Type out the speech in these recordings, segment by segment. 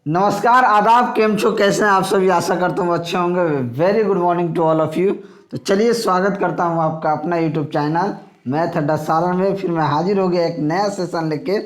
नमस्कार, आदाब, केम छो, कैसे हैं आप सभी। आशा करता हूँ अच्छे होंगे। Very good morning to all of you. तो चलिए स्वागत करता हूँ आपका अपना यूट्यूब चैनल मैथ अड्डा सालन में। फिर मैं हाजिर हो गया एक नया सेशन लेके।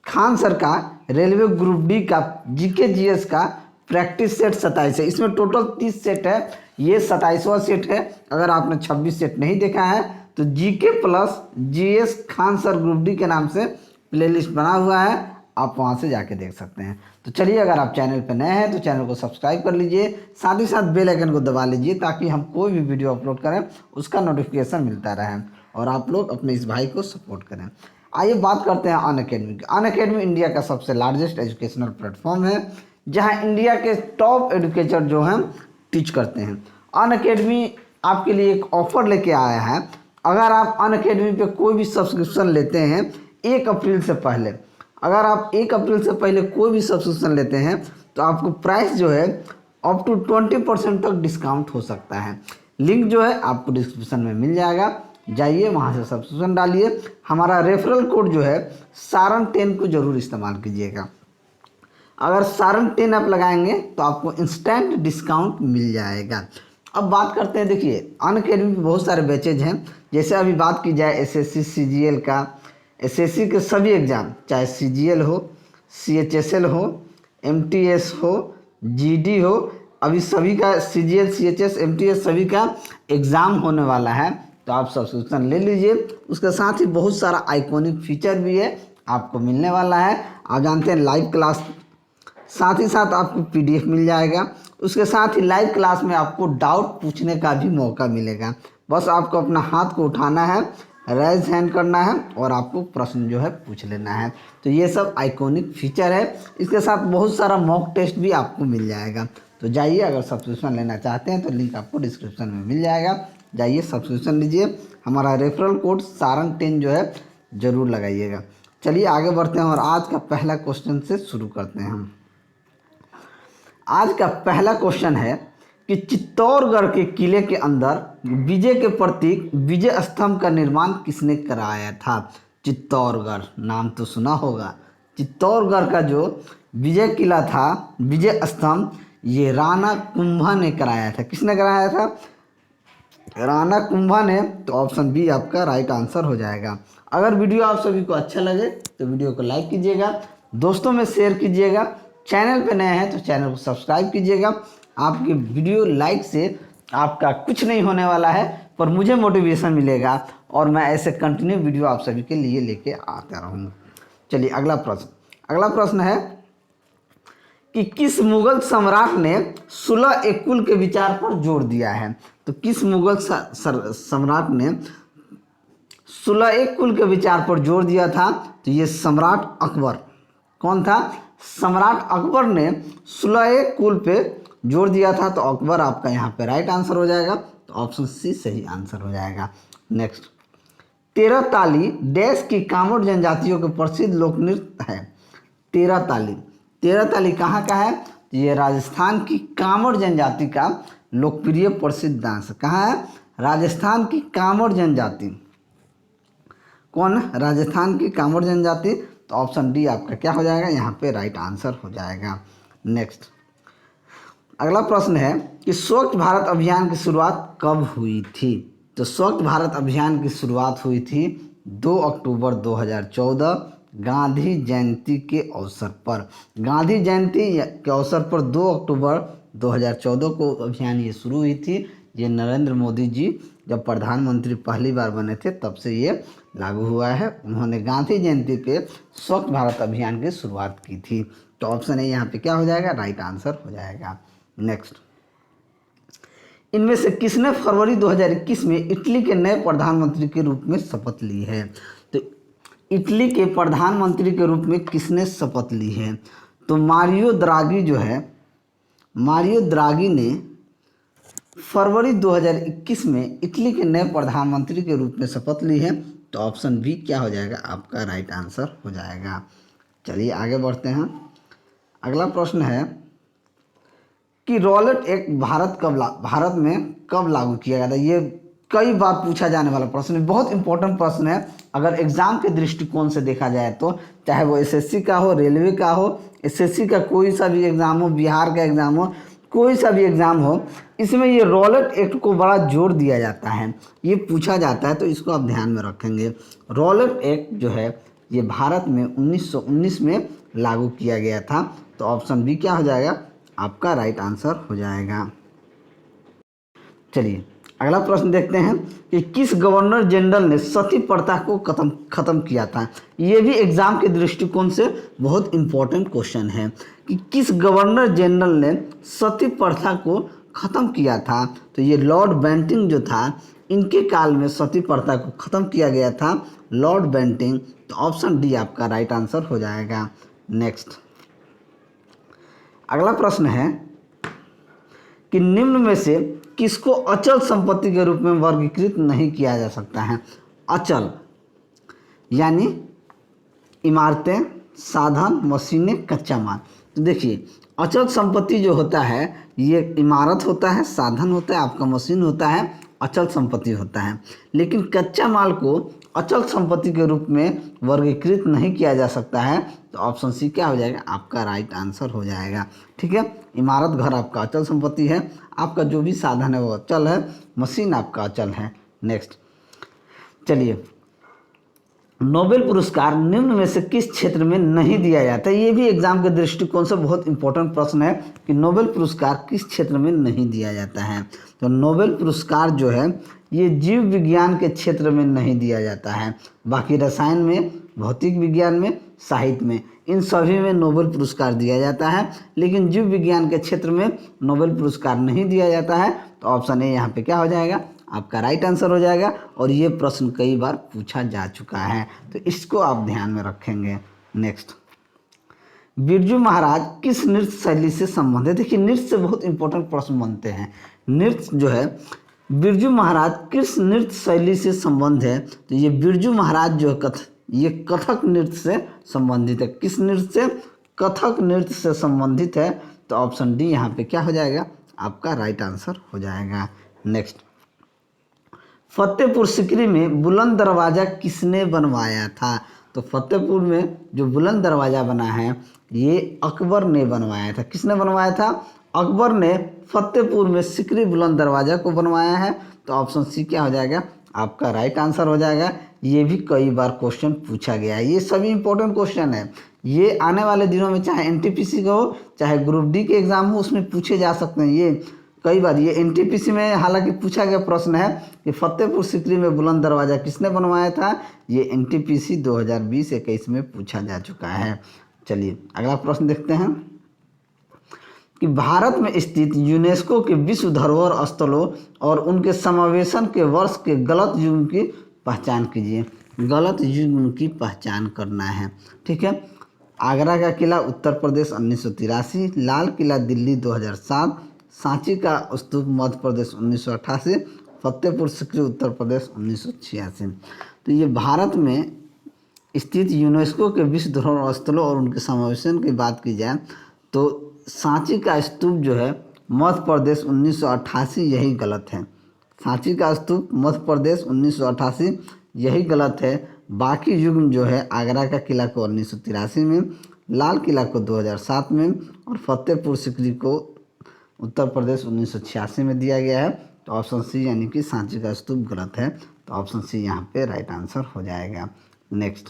खान सर का रेलवे ग्रुप डी का जीके जीएस का प्रैक्टिस सेट 27 है। इसमें टोटल 30 सेट है, ये 27वां सेट है। अगर आपने 26 सेट नहीं देखा है तो GK plus GS Khan sir group D के नाम से प्लेलिस्ट बना हुआ है, आप वहां से जाके देख सकते हैं। तो चलिए, अगर आप चैनल पर नए हैं तो चैनल को सब्सक्राइब कर लीजिए, साथ ही साथ बेल आइकन को दबा लीजिए ताकि हम कोई भी वीडियो अपलोड करें उसका नोटिफिकेशन मिलता रहे और आप लोग अपने इस भाई को सपोर्ट करें। आइए बात करते हैं अनअकैडमी की। अनअकैडमी इंडिया का सबसे लार्जेस्ट एजुकेशनल प्लेटफॉर्म है जहां इंडिया के टॉप एजुकेटर जो हैं टीच करते हैं। अनअकैडमी आपके लिए एक ऑफर लेके आया है। अगर आप अनअकैडमी पे कोई भी सब्सक्रिप्शन लेते हैं 1 अप्रैल से पहले, अगर आप 1 अप्रैल से पहले कोई भी सब्सक्रिप्शन लेते हैं तो आपको प्राइस जो है अप टू 20% तक डिस्काउंट हो सकता है। लिंक जो है आपको डिस्क्रिप्शन में मिल जाएगा, जाइए वहाँ से सब्सक्रिप्शन डालिए। हमारा रेफरल कोड जो है सारंग 10 को ज़रूर इस्तेमाल कीजिएगा। अगर सारंग 10 आप लगाएंगे तो आपको इंस्टेंट डिस्काउंट मिल जाएगा। अब बात करते हैं, देखिए अनअकैडमी पे बहुत सारे बैचेज हैं। जैसे अभी बात की जाए एसएससी सीजीएल का, एसएससी के सभी एग्ज़ाम, चाहे सीजीएल हो, सीएचएसएल हो, एमटीएस हो, जीडी हो, अभी सभी का सीजीएल सीएचएस एमटीएस सभी का एग्ज़ाम होने वाला है। तो आप सब्सक्रिप्शन ले लीजिए। उसके साथ ही बहुत सारा आइकॉनिक फीचर भी है आपको मिलने वाला है। आप जानते हैं लाइव क्लास, साथ ही साथ आपको पीडीएफ मिल जाएगा। उसके साथ ही लाइव क्लास में आपको डाउट पूछने का भी मौका मिलेगा। बस आपको अपना हाथ को उठाना है, रेज हैंड करना है और आपको प्रश्न जो है पूछ लेना है। तो ये सब आइकॉनिक फीचर है। इसके साथ बहुत सारा मॉक टेस्ट भी आपको मिल जाएगा। तो जाइए, अगर सब्सक्रिप्शन लेना चाहते हैं तो लिंक आपको डिस्क्रिप्शन में मिल जाएगा, जाइए सब्सक्रिप्शन लीजिए। हमारा रेफरल कोड सारंग 10 जो है ज़रूर लगाइएगा। चलिए आगे बढ़ते हैं और आज का पहला क्वेश्चन से शुरू करते हैं हम। आज का पहला क्वेश्चन है कि चित्तौड़गढ़ के किले के अंदर विजय के प्रतीक विजय स्तंभ का निर्माण किसने कराया था। चित्तौड़गढ़ नाम तो सुना होगा। चित्तौड़गढ़ का जो विजय किला था, विजय स्तंभ, ये राणा कुंभा ने कराया था। किसने कराया था? राणा कुंभा ने। तो ऑप्शन बी आपका राइट आंसर हो जाएगा। अगर वीडियो आप सभी को अच्छा लगे तो वीडियो को लाइक कीजिएगा, दोस्तों में शेयर कीजिएगा, चैनल पे नए हैं तो चैनल को सब्सक्राइब कीजिएगा। आपकी वीडियो लाइक से आपका कुछ नहीं होने वाला है, पर मुझे मोटिवेशन मिलेगा और मैं ऐसे कंटिन्यू वीडियो आप सभी के लिए लेके आता रहूँगा। चलिए अगला प्रश्न है कि किस मुगल सम्राट ने सुलह ए कुल के विचार पर जोर दिया है। तो किस मुगल सम्राट ने सुलह ए कुल के विचार पर जोर दिया था? तो ये सम्राट अकबर। कौन था? सम्राट अकबर ने सुलह ए कुल पे जोर दिया था। तो अकबर आपका यहाँ पे राइट आंसर हो जाएगा। तो ऑप्शन सी सही आंसर हो जाएगा। नेक्स्ट, 13 ताली डैश की कामोड़ जनजातियों के प्रसिद्ध लोक नृत्य है। 13 ताली, 13 ताली कहाँ का है? ये राजस्थान की कामोड़ जनजाति का लोकप्रिय प्रसिद्ध डांस। कहाँ है? राजस्थान की कामोड़ जनजाति। कौन? राजस्थान की कामोड़ जनजाति। तो ऑप्शन डी आपका क्या हो जाएगा? यहाँ पे राइट आंसर हो जाएगा। नेक्स्ट, अगला प्रश्न है कि स्वच्छ भारत अभियान की शुरुआत कब हुई थी। तो स्वच्छ भारत अभियान की शुरुआत हुई थी 2 अक्टूबर 2014 गांधी जयंती के अवसर पर। गांधी जयंती के अवसर पर 2 अक्टूबर 2014 को अभियान ये शुरू हुई थी। ये नरेंद्र मोदी जी जब प्रधानमंत्री पहली बार बने थे तब से ये लागू हुआ है। उन्होंने गांधी जयंती पे स्वच्छ भारत अभियान की शुरुआत की थी। तो ऑप्शन ए यहाँ पे क्या हो जाएगा? राइट आंसर हो जाएगा। नेक्स्ट, इनमें से किसने फरवरी 2021 में इटली के नए प्रधानमंत्री के रूप में शपथ ली है। तो इटली के प्रधानमंत्री के रूप में किसने शपथ ली है? तो मारियो द्रागी जो है, मारियो द्रागी ने फरवरी 2021 में इटली के नए प्रधानमंत्री के रूप में शपथ ली है। तो ऑप्शन बी क्या हो जाएगा? आपका राइट आंसर हो जाएगा। चलिए आगे बढ़ते हैं। अगला प्रश्न है कि रॉलेट एक्ट भारत में कब लागू किया गया था। ये कई बार पूछा जाने वाला प्रश्न है, बहुत इंपॉर्टेंट प्रश्न है। अगर एग्जाम के दृष्टिकोण से देखा जाए तो चाहे वो एसएससी का हो, रेलवे का हो, एसएससी का कोई सा भी एग्ज़ाम हो, बिहार का एग्ज़ाम हो, कोई सा भी एग्ज़ाम हो, इसमें ये रॉलेट एक्ट को बड़ा जोर दिया जाता है, ये पूछा जाता है, तो इसको आप ध्यान में रखेंगे। रॉलेट एक्ट जो है ये भारत में 1919 में लागू किया गया था। तो ऑप्शन बी क्या हो जाएगा, आपका राइट आंसर हो जाएगा। चलिए अगला प्रश्न देखते हैं कि किस गवर्नर जनरल ने सती प्रथा को खत्म किया था। ये भी एग्जाम के दृष्टिकोण से बहुत इंपॉर्टेंट क्वेश्चन है कि किस गवर्नर जनरल ने सती प्रथा को ख़त्म किया था। तो ये लॉर्ड बेंटिंग जो था, इनके काल में सती प्रथा को ख़त्म किया गया था, लॉर्ड बेंटिंग। तो ऑप्शन डी आपका राइट आंसर हो जाएगा। नेक्स्ट अगला प्रश्न है कि निम्न में से किसको अचल संपत्ति के रूप में वर्गीकृत नहीं किया जा सकता है। अचल यानी इमारतें, साधन, मशीनें, कच्चा माल। तो देखिए अचल संपत्ति जो होता है ये इमारत होता है, साधन होता है, आपका मशीन होता है, अचल संपत्ति होता है। लेकिन कच्चा माल को अचल संपत्ति के रूप में वर्गीकृत नहीं किया जा सकता है। तो ऑप्शन सी क्या हो जाएगा, आपका राइट आंसर हो जाएगा। ठीक है, इमारत घर आपका अचल संपत्ति है, आपका जो भी साधन है वो अचल है, मशीन आपका अचल है। नेक्स्ट चलिए, नोबेल पुरस्कार निम्न में से किस क्षेत्र में नहीं दिया जाता है। ये भी एग्जाम के दृष्टिकोण से बहुत इंपॉर्टेंट प्रश्न है कि नोबेल पुरस्कार किस क्षेत्र में नहीं दिया जाता है। तो नोबेल पुरस्कार जो है ये जीव विज्ञान के क्षेत्र में नहीं दिया जाता है, बाकी रसायन में, भौतिक विज्ञान में, साहित्य में, इन सभी में नोबेल पुरस्कार दिया जाता है। लेकिन जीव विज्ञान के क्षेत्र में नोबेल पुरस्कार नहीं दिया जाता है। तो ऑप्शन ए यहाँ पे क्या हो जाएगा, आपका राइट आंसर हो जाएगा। और ये प्रश्न कई बार पूछा जा चुका है, तो इसको आप ध्यान में रखेंगे। नेक्स्ट, बिरजू महाराज किस नृत्य शैली से संबंधित। देखिए नृत्य से बहुत इंपॉर्टेंट प्रश्न बनते हैं। नृत्य जो है बिरजू महाराज किस नृत्य शैली से संबंध है। तो ये बिरजू महाराज जो है ये कथक नृत्य से संबंधित है। किस नृत्य से, कथक नृत्य से संबंधित है। तो ऑप्शन डी यहाँ पे क्या हो जाएगा, आपका राइट आंसर हो जाएगा। नेक्स्ट, फतेहपुर सीकरी में बुलंद दरवाज़ा किसने बनवाया था। तो फतेहपुर में जो बुलंद दरवाज़ा बना है ये अकबर ने बनवाया था। किसने बनवाया था, अकबर ने फतेहपुर में सीकरी बुलंद दरवाज़ा को बनवाया है। तो ऑप्शन सी क्या हो जाएगा, आपका राइट आंसर हो जाएगा। ये भी कई बार क्वेश्चन पूछा गया है, ये सभी इंपॉर्टेंट क्वेश्चन है। ये आने वाले दिनों में चाहे एनटीपीसी का हो, चाहे ग्रुप डी के एग्ज़ाम हो, उसमें पूछे जा सकते हैं। ये कई बार ये एनटीपीसी में हालांकि पूछा गया प्रश्न है कि फतेहपुर सीकरी में बुलंद दरवाज़ा किसने बनवाया था। ये एनटीपीसी 2020-21 में पूछा जा चुका है। चलिए अगला प्रश्न देखते हैं कि भारत में स्थित यूनेस्को के विश्व धरोहर स्थलों और उनके समावेशन के वर्ष के गलत युग्म की पहचान कीजिए। गलत युग्म की पहचान करना है। ठीक है, आगरा का किला उत्तर प्रदेश 1983, लाल किला दिल्ली 2007, सांची का स्तूप मध्य प्रदेश 1988, फतेहपुर सीकरी उत्तर प्रदेश 1986। तो ये भारत में स्थित यूनेस्को के विश्व धरोहर स्थलों और उनके समावेशन की बात की जाए तो सांची का स्तूप जो है मध्य प्रदेश 1988, यही गलत है। सांची का स्तूप मध्य प्रदेश 1988 यही गलत है। बाकी युग्म जो है आगरा का किला को 1983 में, लाल किला को 2007 में और फतेहपुर सीकरी को उत्तर प्रदेश 1986 में दिया गया है। तो ऑप्शन सी यानी कि सांची का स्तूप गलत है। तो ऑप्शन सी यहाँ पे राइट आंसर हो जाएगा। नेक्स्ट,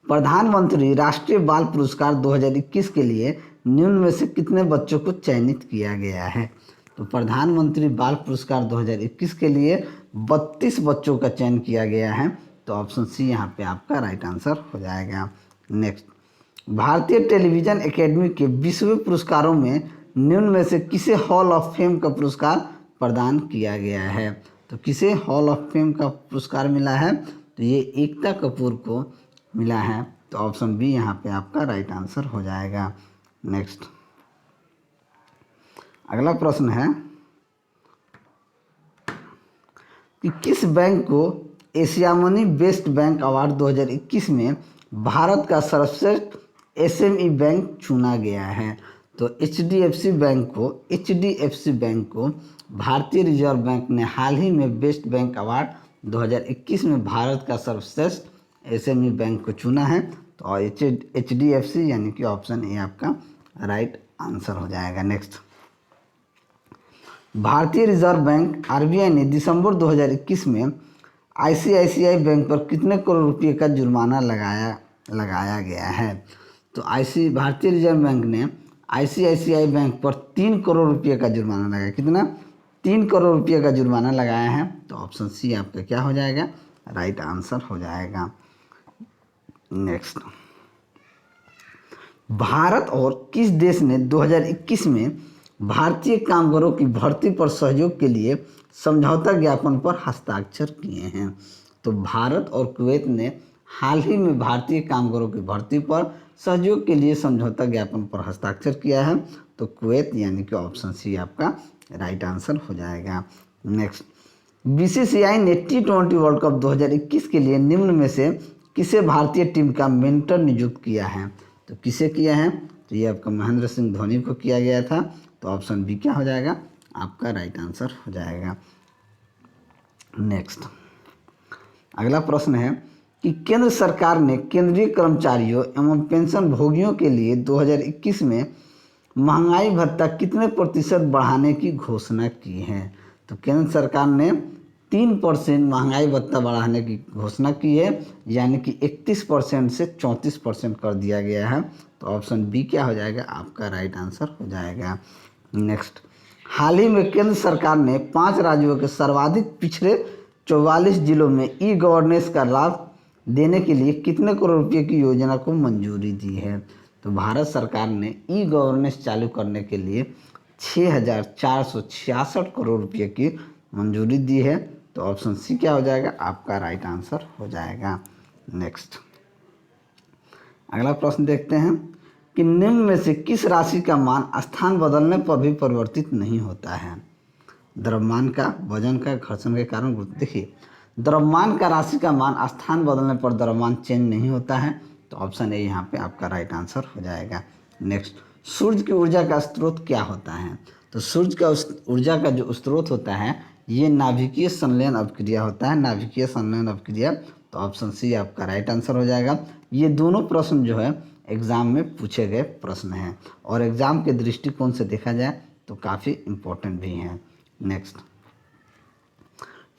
प्रधानमंत्री राष्ट्रीय बाल पुरस्कार 2021 के लिए निम्न में से कितने बच्चों को चयनित किया गया है। तो प्रधानमंत्री बाल पुरस्कार 2021 के लिए 32 बच्चों का चयन किया गया है। तो ऑप्शन सी यहाँ पे आपका राइट आंसर हो जाएगा। नेक्स्ट, भारतीय टेलीविज़न एकेडमी के 20वें पुरस्कारों में निम्न में से किसे हॉल ऑफ फेम का पुरस्कार प्रदान किया गया है। तो किसे हॉल ऑफ फेम का पुरस्कार मिला है। तो ये एकता कपूर को मिला है। तो ऑप्शन बी यहाँ पे आपका राइट आंसर हो जाएगा। नेक्स्ट, अगला प्रश्न है कि किस बैंक को Asia money best bank award 2021 में भारत का सर्वश्रेष्ठ एसएमई बैंक चुना गया है। तो H D F C bank को भारतीय रिजर्व बैंक ने हाल ही में बेस्ट बैंक अवार्ड 2021 में भारत का सर्वश्रेष्ठ एसएमई बैंक को चुना है। तो एच डी एफ सी यानी कि ऑप्शन ए आपका राइट आंसर हो जाएगा। नेक्स्ट, भारतीय रिजर्व बैंक आरबीआई ने दिसंबर 2021 में आईसीआईसीआई बैंक पर कितने करोड़ रुपए का जुर्माना लगाया गया है। तो भारतीय रिजर्व बैंक ने आईसीआईसीआई बैंक पर 3 करोड़ रुपए का जुर्माना लगाया। कितना? 3 करोड़ रुपए का जुर्माना लगाया है। तो ऑप्शन सी आपका क्या हो जाएगा? राइट आंसर हो जाएगा। नेक्स्ट, भारत और किस देश ने 2021 में भारतीय कामगारों की भर्ती पर सहयोग के लिए समझौता ज्ञापन पर हस्ताक्षर किए हैं। तो भारत और कुवैत ने हाल ही में भारतीय कामगारों की भर्ती पर सहयोग के लिए समझौता ज्ञापन पर हस्ताक्षर किया है। तो कुवैत यानी कि ऑप्शन सी आपका राइट आंसर हो जाएगा। नेक्स्ट, बीसीसीआई ने T20 वर्ल्ड कप 2021 के लिए निम्न में से किसे भारतीय टीम का मेंटर नियुक्त किया है। तो किसे किया है? तो ये आपका महेंद्र सिंह धोनी को किया गया था। तो ऑप्शन बी क्या हो जाएगा? आपका राइट आंसर हो जाएगा। नेक्स्ट, अगला प्रश्न है कि केंद्र सरकार ने केंद्रीय कर्मचारियों एवं पेंशन भोगियों के लिए 2021 में महंगाई भत्ता कितने प्रतिशत बढ़ाने की घोषणा की है। तो केंद्र सरकार ने 3% महंगाई भत्ता बढ़ाने की घोषणा की है, यानी कि 31% से 34% कर दिया गया है। तो ऑप्शन बी क्या हो जाएगा? आपका राइट आंसर हो जाएगा। नेक्स्ट, हाल ही में केंद्र सरकार ने 5 राज्यों के सर्वाधिक पिछड़े 44 जिलों में ई गवर्नेंस का लाभ देने के लिए कितने करोड़ रुपए की योजना को मंजूरी दी है। तो भारत सरकार ने ई गवर्नेंस चालू करने के लिए 6,466 करोड़ रुपए की मंजूरी दी है। तो ऑप्शन सी क्या हो जाएगा? आपका राइट आंसर हो जाएगा। नेक्स्ट, अगला प्रश्न देखते हैं कि निम्न में से किस राशि का मान स्थान बदलने पर भी परिवर्तित नहीं होता है। द्रव्यमान का, वजन का, घर्षण के कारण गुरुत्व। देखिए, द्रव्यमान का राशि का मान स्थान बदलने पर द्रव्यमान चेंज नहीं होता है। तो ऑप्शन ए यहाँ पे आपका राइट आंसर हो जाएगा। नेक्स्ट, सूर्य की ऊर्जा का स्रोत क्या होता है। तो सूर्य का ऊर्जा का जो स्रोत होता है ये नाभिकीय संलयन अभिक्रिया होता है, नाभिकीय संलयन अभिक्रिया। तो ऑप्शन सी आपका राइट आंसर हो जाएगा। ये दोनों प्रश्न जो है एग्ज़ाम में पूछे गए प्रश्न हैं और एग्ज़ाम के दृष्टिकोण से देखा जाए तो काफ़ी इम्पोर्टेंट भी हैं। नेक्स्ट,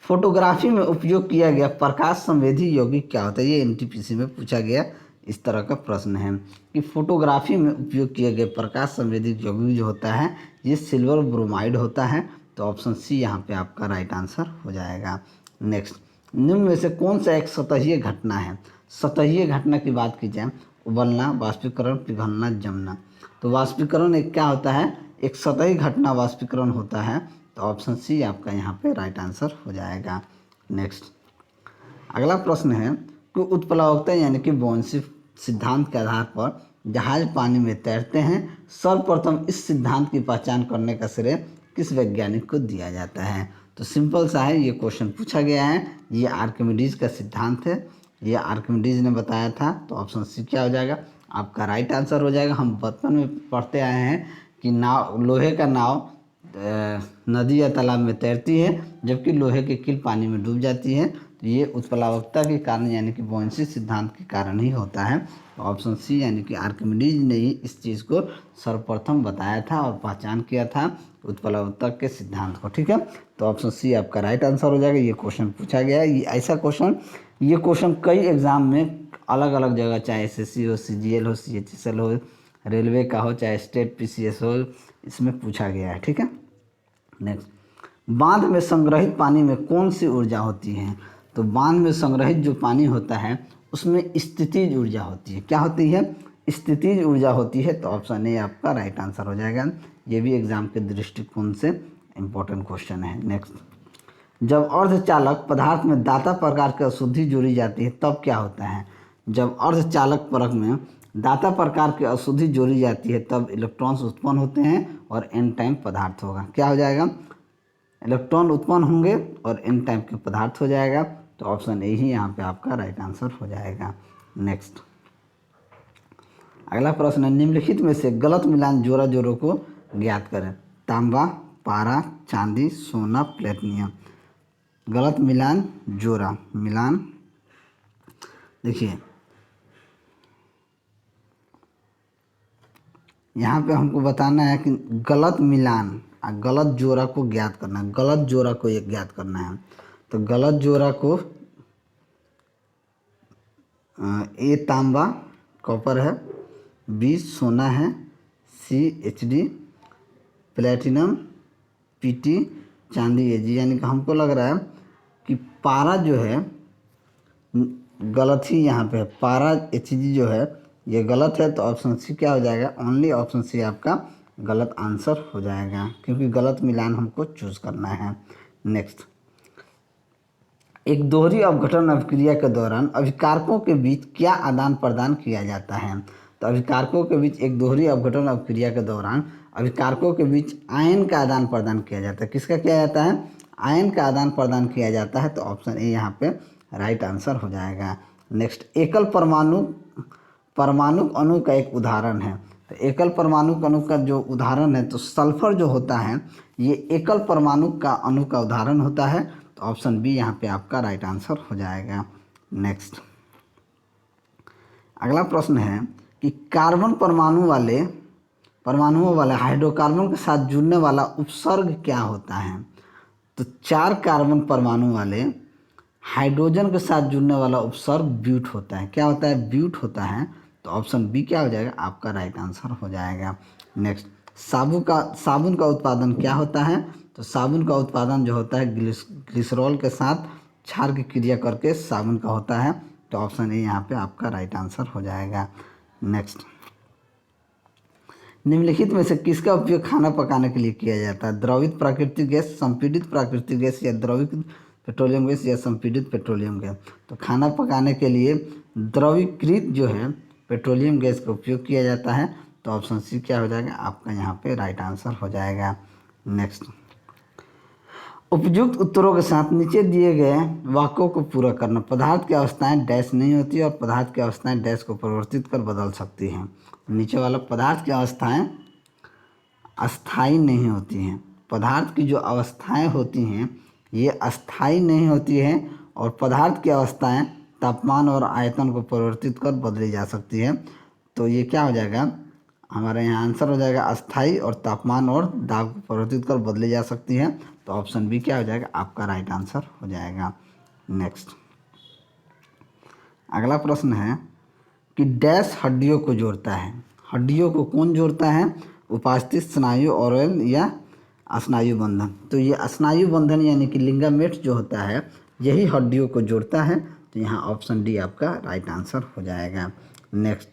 फोटोग्राफी में उपयोग किया गया प्रकाश संवेदी यौगिक क्या होता है। ये एनटीपीसी में पूछा गया इस तरह का प्रश्न है कि फोटोग्राफी में उपयोग किए गए प्रकाश संवेदी यौगिक जो होता है ये सिल्वर ब्रोमाइड होता है। तो ऑप्शन सी यहाँ पे आपका राइट आंसर हो जाएगा। नेक्स्ट, निम्न में से कौन सा एक सतहीय घटना है। सतहीय घटना की बात की जाए, उबलना, वाष्पीकरण, पिघलना, जमना। तो वाष्पीकरण एक क्या होता है? एक सतही घटना वाष्पीकरण होता है। तो ऑप्शन सी आपका यहाँ पे राइट आंसर हो जाएगा। नेक्स्ट, अगला प्रश्न है कि उत्प्लावकता यानी कि बुयांसी सिद्धांत के आधार पर जहाज पानी में तैरते हैं। सर्वप्रथम इस सिद्धांत की पहचान करने का श्रेय किस वैज्ञानिक को दिया जाता है। तो सिंपल सा है, ये क्वेश्चन पूछा गया है। ये आर्किमिडीज का सिद्धांत है, ये आर्किमिडीज ने बताया था। तो ऑप्शन सी क्या हो जाएगा? आपका राइट आंसर हो जाएगा। हम बचपन में पढ़ते आए हैं कि लोहे का नाव नदी या तालाब में तैरती है जबकि लोहे की कील पानी में डूब जाती है। तो ये उत्प्लावकता के कारण यानी कि बुयांसी सिद्धांत के कारण ही होता है। तो ऑप्शन सी यानी कि आर्किमिडीज ने ही इस चीज़ को सर्वप्रथम बताया था और पहचान किया था उत्प्लावकता के सिद्धांत को। ठीक है, तो ऑप्शन सी आपका राइट आंसर हो जाएगा। ये क्वेश्चन पूछा गया है, ये क्वेश्चन कई एग्जाम में अलग अलग जगह, चाहे एसएससी हो, सीजीएल हो, सीएचएसएल हो, रेलवे का हो, चाहे स्टेट पीसीएस हो, इसमें पूछा गया है। ठीक है, नेक्स्ट, बांध में संग्रहित पानी में कौन सी ऊर्जा होती है। तो बांध में संग्रहित जो पानी होता है उसमें स्थितिज ऊर्जा होती है। क्या होती है? स्थितिज ऊर्जा होती है। तो ऑप्शन ए आपका राइट आंसर हो जाएगा। ये भी एग्जाम के दृष्टिकोण से इम्पोर्टेंट क्वेश्चन है। नेक्स्ट, जब अर्धचालक पदार्थ में दाता प्रकार की अशुद्धि जोड़ी जाती है तब क्या होता है। जब अर्धचालक परत में दाता प्रकार की अशुद्धि जोड़ी जाती है तब इलेक्ट्रॉन्स उत्पन्न होते हैं और एन टाइप पदार्थ होगा। क्या हो जाएगा? इलेक्ट्रॉन उत्पन्न होंगे और एन टाइप के पदार्थ हो जाएगा। तो ऑप्शन ए ही यहाँ पे आपका राइट आंसर हो जाएगा। नेक्स्ट, अगला प्रश्न है, निम्नलिखित में से गलत मिलान जोड़ा जोड़ों को ज्ञात करें। तांबा, पारा, चांदी, सोना, प्लेटिनियम। गलत मिलान जोड़ा, मिलान देखिए यहाँ पे हमको बताना है कि गलत मिलान और गलत जोड़ा को ज्ञात करना है। गलत जोड़ा को एक ज्ञात करना है। तो गलत जोड़ा को ए तांबा कॉपर है, बी सोना है, सी एचडी प्लेटिनम, पीटी चांदी एजी। यानी कि हमको लग रहा है कि पारा जो है गलत ही यहाँ पे है। पारा एचजी जो है ये गलत है, तो ऑप्शन सी क्या हो जाएगा, ओनली ऑप्शन सी आपका गलत आंसर हो जाएगा, क्योंकि गलत मिलान हमको चूज करना है। नेक्स्ट, एक दोहरी अपघटन अभिक्रिया के दौरान अभिकारकों के बीच क्या आदान प्रदान किया जाता है। तो अभिकारकों के बीच एक दोहरी अपघटन अभिक्रिया के दौरान अभिकारकों के बीच आयन का आदान प्रदान किया जाता है। किसका किया जाता है, आयन का आदान प्रदान किया जाता है। तो ऑप्शन ए यहाँ पे राइट आंसर हो जाएगा। नेक्स्ट, एकल परमाणु अणु का एक उदाहरण है। तो एकल परमाणु अणु का जो उदाहरण है, तो सल्फर जो होता है ये एकल परमाणु का अणु का उदाहरण होता है। तो ऑप्शन बी यहाँ पे आपका राइट आंसर हो जाएगा। नेक्स्ट, अगला प्रश्न है कि कार्बन परमाणुओं वाले हाइड्रोकार्बन के साथ जुड़ने वाला उपसर्ग क्या होता है। तो 4 कार्बन परमाणु वाले हाइड्रोजन के साथ जुड़ने वाला उपसर्ग ब्यूट होता है। क्या होता है, ब्यूट होता है। तो ऑप्शन बी क्या हो जाएगा, आपका राइट आंसर हो जाएगा। नेक्स्ट, साबुन का उत्पादन क्या होता है। तो साबुन का उत्पादन जो होता है ग्लिसरॉल के साथ क्षार की क्रिया करके साबुन का होता है। तो ऑप्शन ए यहाँ पे आपका राइट आंसर हो जाएगा। नेक्स्ट, निम्नलिखित में से किसका उपयोग खाना पकाने के लिए किया जाता है। द्रवित प्राकृतिक गैस, संपीड़ित प्राकृतिक गैस, या द्रवित पेट्रोलियम गैस, या संपीड़ित पेट्रोलियम गैस। तो खाना पकाने के लिए द्रवीकृत जो है पेट्रोलियम गैस का उपयोग किया जाता है। तो ऑप्शन सी क्या हो जाएगा, आपका यहाँ पे राइट आंसर हो जाएगा। नेक्स्ट, उपयुक्त उत्तरों के साथ नीचे दिए गए वाक्यों को पूरा करना। पदार्थ की अवस्थाएं डैश नहीं होती और पदार्थ की अवस्थाएं डैश को परिवर्तित कर बदल सकती हैं। नीचे वाला, पदार्थ की अवस्थाएं अस्थाई नहीं होती हैं। पदार्थ की जो अवस्थाएं होती हैं ये अस्थाई नहीं होती हैं, और पदार्थ की अवस्थाएं तापमान और आयतन को परिवर्तित कर बदली जा सकती है। तो ये क्या हो जाएगा, हमारे यहाँ आंसर हो जाएगा अस्थाई और तापमान और दाब को परिवर्तित कर बदली जा सकती है। तो ऑप्शन बी क्या हो जाएगा, आपका राइट आंसर हो जाएगा। नेक्स्ट, अगला प्रश्न है कि डैश हड्डियों को जोड़ता है। हड्डियों को कौन जोड़ता है, उपास्थित स्नायु ऑरल या स्नायु बंधन। तो ये स्नायु बंधन यानी कि लिंगामेट जो होता है यही हड्डियों को जोड़ता है। तो यहाँ ऑप्शन डी आपका राइट आंसर हो जाएगा। नेक्स्ट,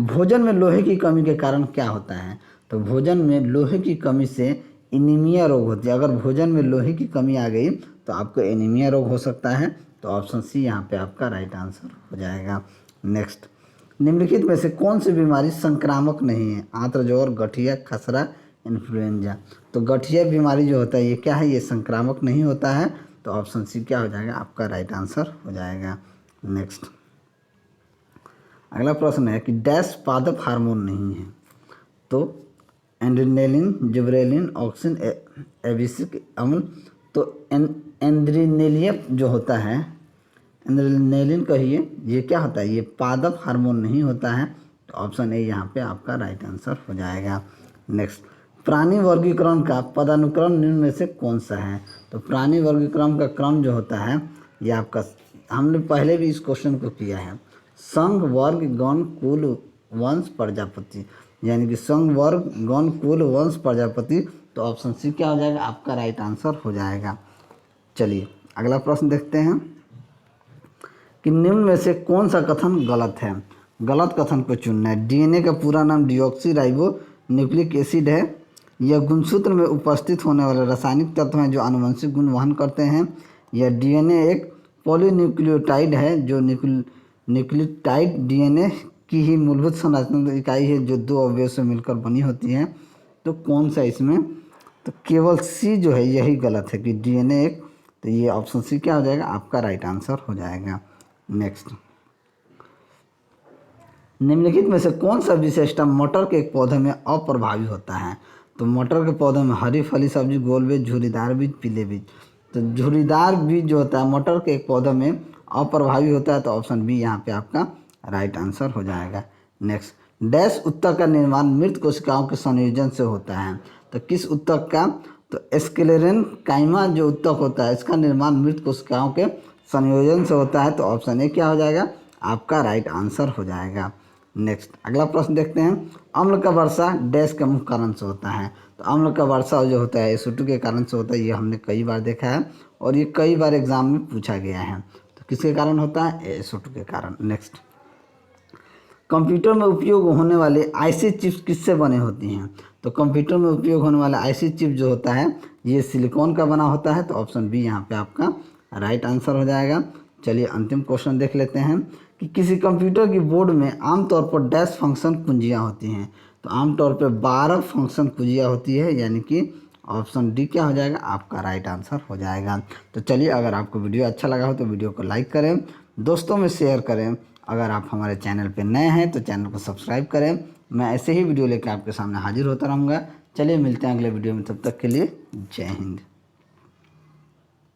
भोजन में लोहे की कमी के कारण क्या होता है। तो भोजन में लोहे की कमी से एनीमिया रोग होती है। अगर भोजन में लोहे की कमी आ गई तो आपको एनीमिया रोग हो सकता है। तो ऑप्शन सी यहाँ पे आपका राइट आंसर हो जाएगा। नेक्स्ट, निम्नलिखित में से कौन सी बीमारी संक्रामक नहीं है। आंत्रज्वर, गठिया, खसरा, इन्फ्लुएंजा। तो गठिया बीमारी जो होता है ये क्या है, ये संक्रामक नहीं होता है। तो ऑप्शन सी क्या हो जाएगा, आपका राइट आंसर हो जाएगा। नेक्स्ट, अगला प्रश्न है कि डैश पादप हार्मोन नहीं है। तो एड्रेनालिन, जिबरेलिन, ऑक्सिन, एबिसिक अम्ल। तो एड्रेनालिन जो होता है, एड्रेनालिन कहिए, ये क्या होता है, ये पादप हार्मोन नहीं होता है। तो ऑप्शन ए यहाँ पे आपका राइट आंसर हो जाएगा। नेक्स्ट, प्राणी वर्गीकरण का पदानुक्रम निम्न में से कौन सा है। तो प्राणी वर्गीकरण का क्रम जो होता है ये आपका, हमने पहले भी इस क्वेश्चन को किया है, संघ, वर्ग, गण, कुल, वंश, प्रजापति। यानी कि संघ, वर्ग, गण, कुल, वंश, प्रजापति। तो ऑप्शन सी क्या हो जाएगा, आपका राइट आंसर हो जाएगा। चलिए अगला प्रश्न देखते हैं कि निम्न में से कौन सा कथन गलत है। गलत कथन को चुनना है। डीएनए का पूरा नाम डिऑक्सी राइबो न्यूक्लिक एसिड है। यह गुणसूत्र में उपस्थित होने वाले रासायनिक तत्व हैं जो आनुवंशिक गुण वहन करते हैं। यह डीएनए एक पॉलीन्यूक्लियोटाइड है जो न्यूक्लियोटाइड डीएनए की ही मूलभूत संरचनात्मक इकाई है जो 2 अवयव से मिलकर बनी होती है। तो कौन सा इसमें, तो केवल सी जो है यही गलत है कि डीएनए एक। तो ये ऑप्शन सी क्या हो जाएगा, आपका राइट आंसर हो जाएगा। नेक्स्ट, निम्नलिखित में से कौन सा विशेषता मटर के एक पौधे में अप्रभावी होता है? तो मटर के पौधे में हरी फली सब्जी, गोल बीज, झुर्रीदार बीज, पीले बीज। तो झुर्रीदार बीज जो होता है मटर के एक पौधे में अप्रभावी होता है, तो ऑप्शन बी यहाँ पे आपका राइट आंसर हो जाएगा। नेक्स्ट, डैश उत्तक का निर्माण मृत कोशिकाओं के संयोजन से होता है। तो किस उत्तक का? तो स्क्लेरेन काइमा जो उत्तक होता है इसका निर्माण मृत कोशिकाओं के संयोजन से होता है, तो ऑप्शन ए क्या हो जाएगा? आपका राइट आंसर हो जाएगा। नेक्स्ट, अगला प्रश्न देखते हैं। अम्ल का वर्षा डैश के मुख्य कारण से होता है। तो अम्ल का वर्षा जो होता है SO2 के कारण से होता है, ये हमने कई बार देखा है और ये कई बार एग्जाम में पूछा गया है। तो किसके कारण होता है? SO2 के कारण। नेक्स्ट, कंप्यूटर में उपयोग होने वाले आईसी चिप्स किससे बने होती हैं? तो कंप्यूटर में उपयोग होने वाला आईसी चिप जो होता है ये सिलिकॉन का बना होता है, तो ऑप्शन बी यहाँ पे आपका राइट आंसर हो जाएगा। चलिए अंतिम क्वेश्चन देख लेते हैं कि किसी कंप्यूटर की बोर्ड में आमतौर पर डैश फंक्शन कुंजियाँ होती हैं। तो आमतौर पर 12 फंक्शन कुंजियाँ होती है, यानी कि ऑप्शन डी क्या हो जाएगा? आपका राइट आंसर हो जाएगा। तो चलिए, अगर आपको वीडियो अच्छा लगा हो तो वीडियो को लाइक करें, दोस्तों में शेयर करें। अगर आप हमारे चैनल पर नए हैं तो चैनल को सब्सक्राइब करें। मैं ऐसे ही वीडियो लेकर आपके सामने हाजिर होता रहूँगा। चलिए मिलते हैं अगले वीडियो में, तब तक के लिए जय हिंद।